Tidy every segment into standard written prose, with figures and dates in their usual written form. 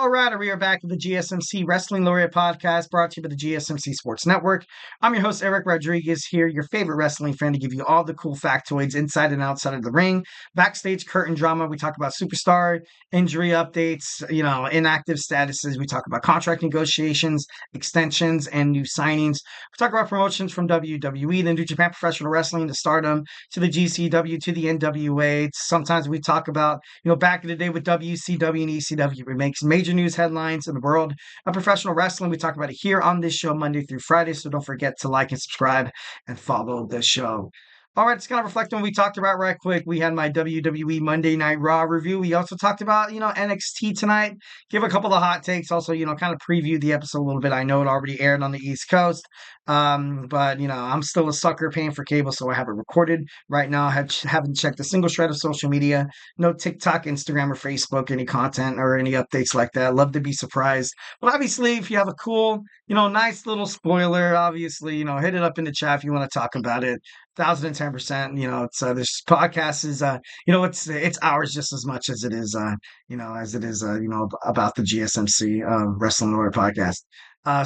All right, we are back with the GSMC Wrestling Laureate Podcast brought to you by the GSMC Sports Network. I'm your host, Eric Rodriguez, here, your favorite wrestling fan, to give you all the cool factoids inside and outside of the ring, backstage curtain drama. We talk about superstar injury updates, inactive statuses. We talk about contract negotiations, extensions, and new signings. We talk about promotions from WWE, the New Japan Professional Wrestling, to Stardom, to the GCW, to the NWA. Sometimes we talk about, back in the day with WCW and ECW. We make major news headlines in the world of professional wrestling. We talk about it here on this show Monday through Friday, so don't forget to like and subscribe and follow the show. All right, it's kind of reflecting what we talked about right quick. We had my WWE Monday Night Raw review. We also talked about, NXT tonight. Give a couple of hot takes. Also, kind of preview the episode a little bit. I know it already aired on the East Coast. But I'm still a sucker paying for cable, so I have it recorded right now. I haven't checked a single shred of social media. No TikTok, Instagram, or Facebook, any content or any updates like that. Love to be surprised. But obviously, if you have a cool, nice little spoiler, obviously, hit it up in the chat if you want to talk about it. 1,010%. It's this podcast is it's ours just as much as it is about the GSMC Wrestling Laureate Podcast.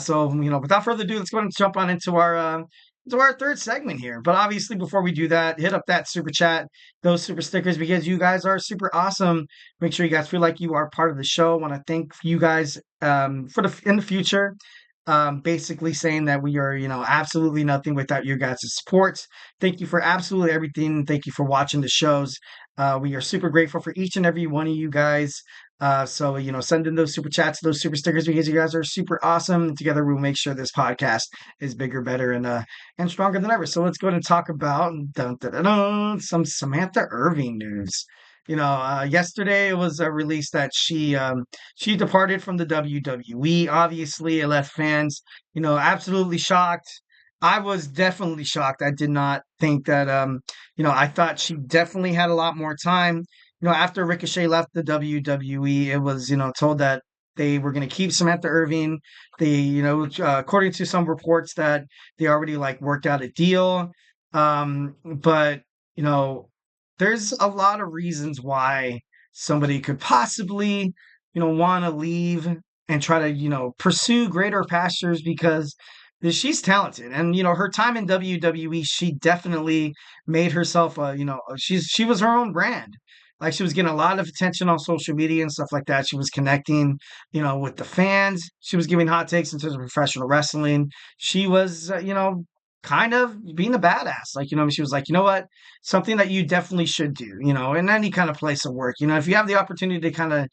So without further ado, let's go ahead and jump on into our third segment here. But obviously, before we do that, hit up that super chat, those super stickers, because you guys are super awesome. Make sure you guys feel like you are part of the show. I want to thank you guys in the future. Basically saying that we are, absolutely nothing without your guys' support. Thank you for absolutely everything. Thank you for watching the shows. We are super grateful for each and every one of you guys. So send in those super chats, those super stickers, because you guys are super awesome. Together, we'll make sure this podcast is bigger, better, and stronger than ever. So let's go ahead and talk about some Samantha Irvin news. Yesterday it was released that she departed from the WWE. Obviously, it left fans, absolutely shocked. I was definitely shocked. I did not think that, I thought she definitely had a lot more time. After Ricochet left the WWE, it was, told that they were going to keep Samantha Irvin. They, according to some reports, that they already worked out a deal. But there's a lot of reasons why somebody could possibly, want to leave and try to, pursue greater pastures, because she's talented. And, her time in WWE, she definitely made herself, she was her own brand. She was getting a lot of attention on social media and stuff like that. She was connecting, with the fans. She was giving hot takes in terms of professional wrestling. She was, kind of being a badass. She was like, you know what? Something that you definitely should do, in any kind of place of work. If you have the opportunity to kind of,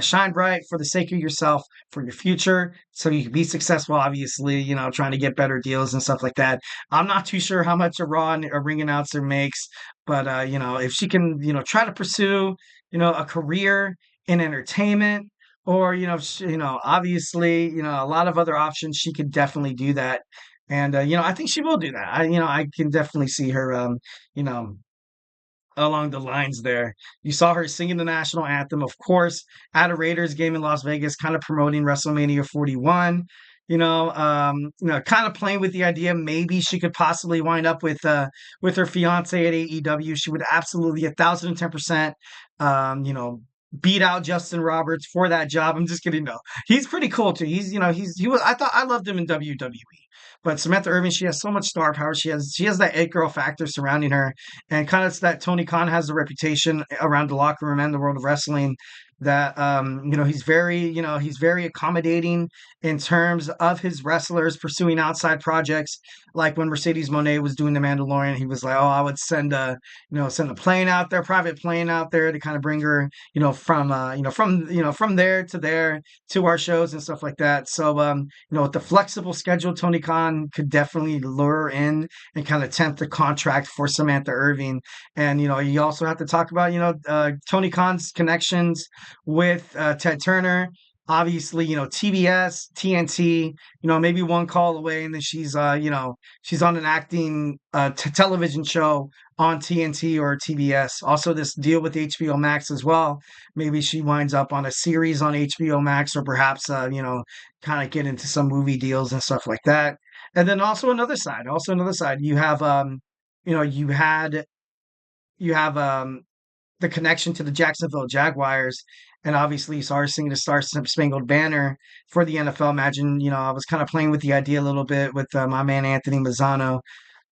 shine bright for the sake of yourself, for your future, so you can be successful, obviously, trying to get better deals and stuff like that. I'm not too sure how much a Raw and a ring announcer makes, but, if she can, try to pursue, a career in entertainment, or, obviously, a lot of other options, she could definitely do that. And, I think she will do that. I can definitely see her, along the lines there. You saw her singing the national anthem, of course, at a Raiders game in Las Vegas, kind of promoting WrestleMania 41. Kind of playing with the idea maybe she could possibly wind up with her fiance at AEW. She would absolutely 1,010%, beat out Justin Roberts for that job. I'm just kidding. No, he's pretty cool too. I loved him in WWE. But Samantha Irvin, she has so much star power. She has that it girl factor surrounding her, and kind of that Tony Khan has a reputation around the locker room and the world of wrestling, that he's very accommodating in terms of his wrestlers pursuing outside projects. Like when Mercedes Moné was doing The Mandalorian, he was like, "Oh, I would send a plane out there, private plane out there, to kind of bring her, from there to our shows and stuff like that." So, with the flexible schedule, Tony Khan could definitely lure in and kind of tempt the contract for Samantha Irvin. And, you also have to talk about, Tony Khan's connections with Ted Turner. Obviously, TBS, TNT, maybe one call away, and then she's on an acting television show on TNT or TBS. Also, this deal with HBO Max as well. Maybe she winds up on a series on HBO Max, or perhaps, kind of get into some movie deals and stuff like that. And then also another side, you have, you have the connection to the Jacksonville Jaguars, and obviously saw her singing the Star Spangled Banner for the NFL. Imagine, I was kind of playing with the idea a little bit with my man Anthony Mazzano.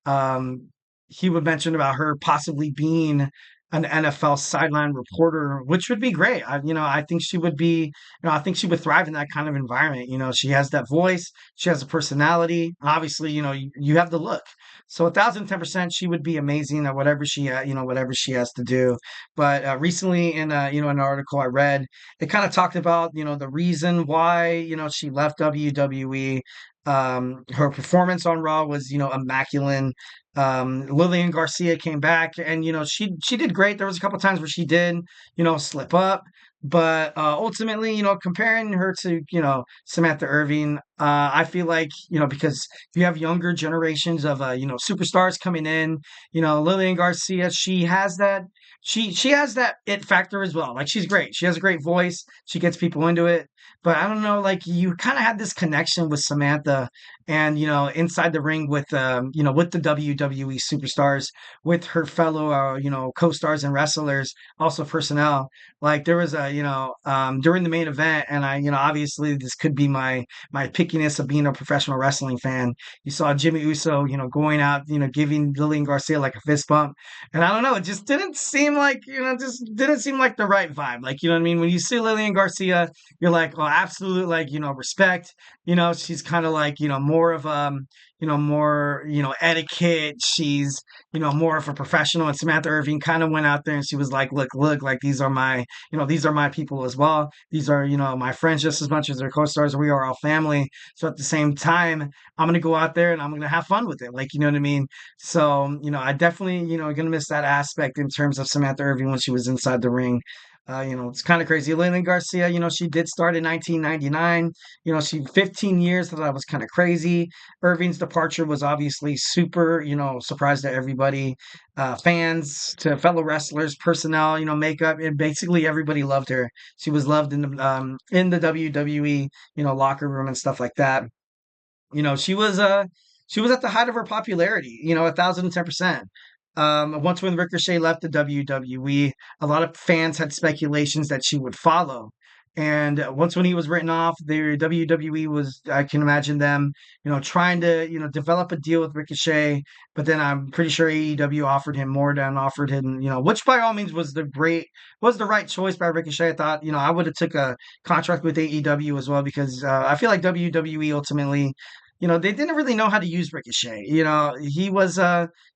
um, he would mention about her possibly being an NFL sideline reporter, which would be great. I think she would be, I think she would thrive in that kind of environment. She has that voice, she has a personality. Obviously, you have the look. So 1,010%, she would be amazing at whatever whatever she has to do. But recently, in an article I read, it kind of talked about the reason why she left WWE. Her performance on Raw was immaculate. Lillian Garcia came back, and she did great. There was a couple times where she did slip up, but ultimately, comparing her to Samantha Irvin, I feel like because you have younger generations of superstars coming in. Lillian Garcia, she has that it factor as well. Like, she's great. She has a great voice. She gets people into it. But I don't know, like, you kind of had this connection with Samantha, and inside the ring with the WWE superstars, with her fellow co-stars and wrestlers, also personnel. Like, there was a during the main event, and I obviously this could be my pickiness of being a professional wrestling fan. You saw Jimmy Uso going out, giving Lillian Garcia like a fist bump, and I don't know, it just didn't seem like just didn't seem like the right vibe. Like, you know what I mean? When you see Lillian Garcia, you're like, oh, absolute, like, respect. She's kind of like, more of more, etiquette. She's, more of a professional. And Samantha Irving kind of went out there and she was like, look, like, these are my people as well. These are, my friends just as much as their co-stars. We are all family. So at the same time, I'm gonna go out there and I'm gonna have fun with it. Like, you know what I mean? So, I definitely, gonna miss that aspect in terms of Samantha Irving when she was inside the ring. It's kind of crazy. Lillian Garcia, she did start in 1999. She 15 years. Thought that was kind of crazy. Irving's departure was obviously super, surprise to everybody, fans, to fellow wrestlers, personnel, makeup, and basically everybody loved her. She was loved in the WWE, locker room and stuff like that. You know, she was at the height of her popularity, 1,010%. Once when Ricochet left the WWE, a lot of fans had speculations that she would follow. And once when he was written off, the WWE was, I can imagine them, trying to, develop a deal with Ricochet. But then I'm pretty sure AEW offered him more than offered him, which by all means was the right choice by Ricochet. I thought, I would have took a contract with AEW as well, because I feel like WWE ultimately, they didn't really know how to use Ricochet. He was,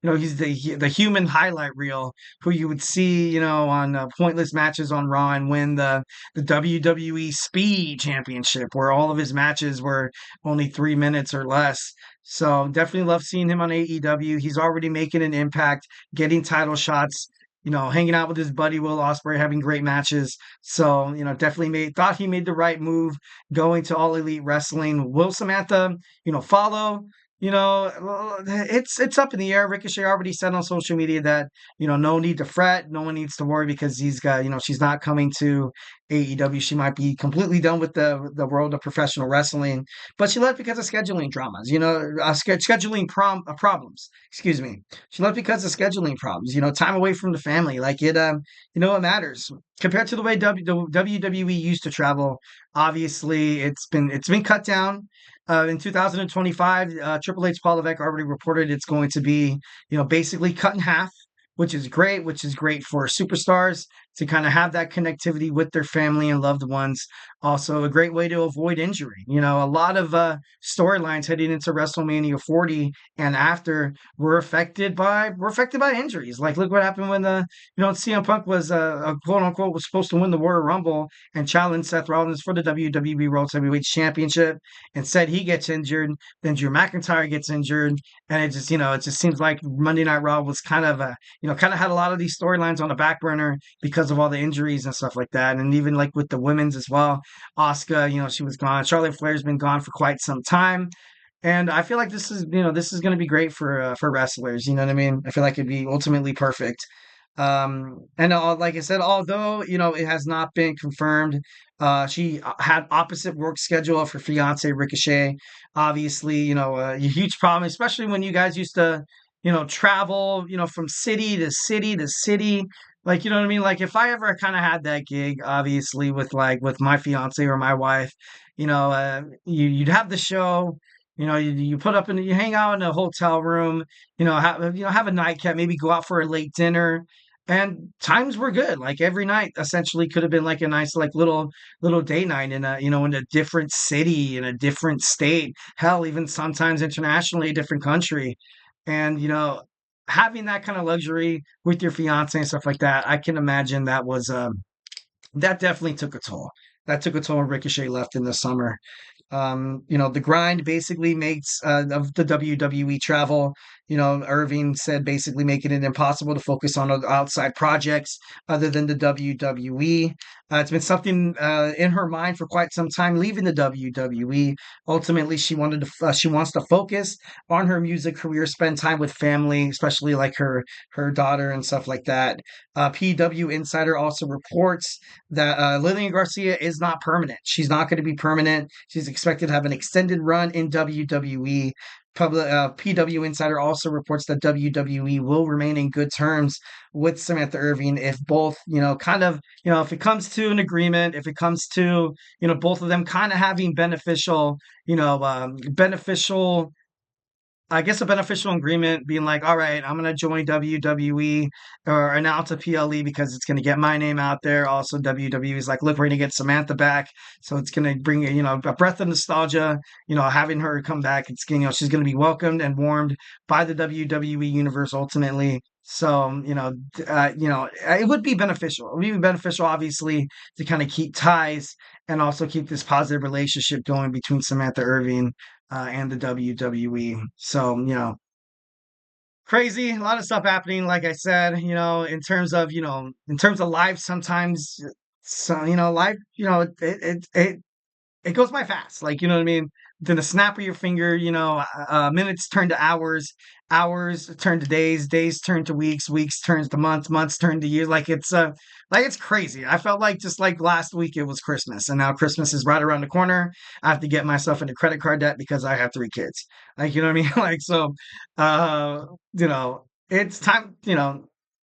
he's the human highlight reel who you would see, on pointless matches on Raw, and win the WWE Speed Championship, where all of his matches were only 3 minutes or less. So definitely love seeing him on AEW. He's already making an impact, getting title shots. Hanging out with his buddy Will Ospreay, having great matches. So, definitely thought he made the right move going to All Elite Wrestling. Will Samantha, follow? It's up in the air. Ricochet already said on social media that, no need to fret, no one needs to worry, because he's got, she's not coming to AEW. She might be completely done with the world of professional wrestling, but she left because of scheduling dramas, scheduling problems. Excuse me. She left because of scheduling problems. Time away from the family, like it. It matters compared to the way the WWE used to travel. Obviously, it's been cut down. In 2025, Triple H Paul Levesque already reported it's going to be, basically cut in half, which is great, for superstars to kind of have that connectivity with their family and loved ones. Also, a great way to avoid injury. A lot of storylines heading into WrestleMania 40 and after were affected by injuries. Like, look what happened when CM Punk was quote unquote was supposed to win the Royal Rumble and challenge Seth Rollins for the WWE World Heavyweight Championship. Instead, he gets injured. Then Drew McIntyre gets injured, and it just seems like Monday Night Raw was kind of had a lot of these storylines on the back burner because of all the injuries and stuff like that. And even like with the women's as well, Asuka, she was gone. Charlotte Flair's been gone for quite some time. And I feel like this is going to be great for wrestlers. You know what I mean? I feel like it'd be ultimately perfect. And like I said, although it has not been confirmed, she had opposite work schedule of her fiance Ricochet. Obviously, a huge problem, especially when you guys used to travel, from city to city to city. Like, you know what I mean? Like if I ever kind of had that gig, obviously with like with my fiance or my wife, you'd have the show, you put up and you hang out in a hotel room, have a nightcap, maybe go out for a late dinner. And times were good. Like every night essentially could have been like a nice like little day night in a different city, in a different state, hell, even sometimes internationally, a different country. And having that kind of luxury with your fiance and stuff like that, I can imagine that definitely took a toll. That took a toll when Ricochet left in the summer. The grind basically makes of the WWE travel. Irving said basically making it impossible to focus on outside projects other than the WWE. It's been something in her mind for quite some time leaving the WWE. Ultimately, she wants to focus on her music career, spend time with family, especially like her daughter and stuff like that. PW Insider also reports that Lillian Garcia is not permanent. She's not going to be permanent. She's expected to have an extended run in WWE. PW Insider also reports that WWE will remain in good terms with Samantha Irvin if both, if it comes to an agreement, if it comes to, both of them kind of having beneficial I guess a beneficial agreement being like, all right, I'm gonna join WWE or announce a PLE because it's gonna get my name out there. Also, WWE is like, look, we're gonna get Samantha back, so it's gonna bring a breath of nostalgia. Having her come back, it's she's gonna be welcomed and warmed by the WWE universe ultimately. So it would be beneficial. It would be beneficial, obviously, to kind of keep ties and also keep this positive relationship going between Samantha Irving and the WWE. So, crazy, a lot of stuff happening. Like I said, in terms of life, sometimes, so, life, it goes by fast. Like, you know what I mean? Then the snap of your finger, minutes turn to hours, hours turn to days, days turn to weeks, weeks turns to months, months turn to years. Like it's crazy. I felt like just like last week it was Christmas, and now Christmas is right around the corner. I have to get myself into credit card debt because I have three kids. Like, you know what I mean? Like, so, uh, it's time,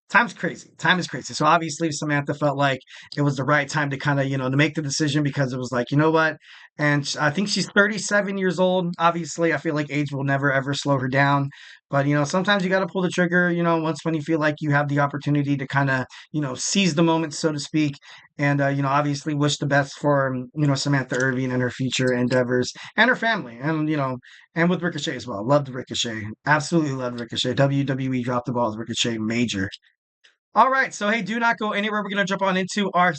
time's crazy. Time is crazy. So obviously Samantha felt like it was the right time to kind of, to make the decision because it was like, you know what? And I think she's 37 years old. Obviously, I feel like age will never ever slow her down. But sometimes you got to pull the trigger. Once when you feel like you have the opportunity to kind of seize the moment, so to speak, and obviously wish the best for Samantha Irving and her future endeavors and her family, and and with Ricochet as well. Loved Ricochet, absolutely loved Ricochet. WWE dropped the ball with Ricochet major. All right, so hey, do not go anywhere. We're going to jump on into our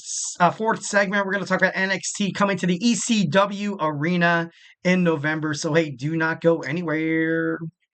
fourth segment. We're going to talk about NXT coming to the ECW arena in November. So hey, do not go anywhere.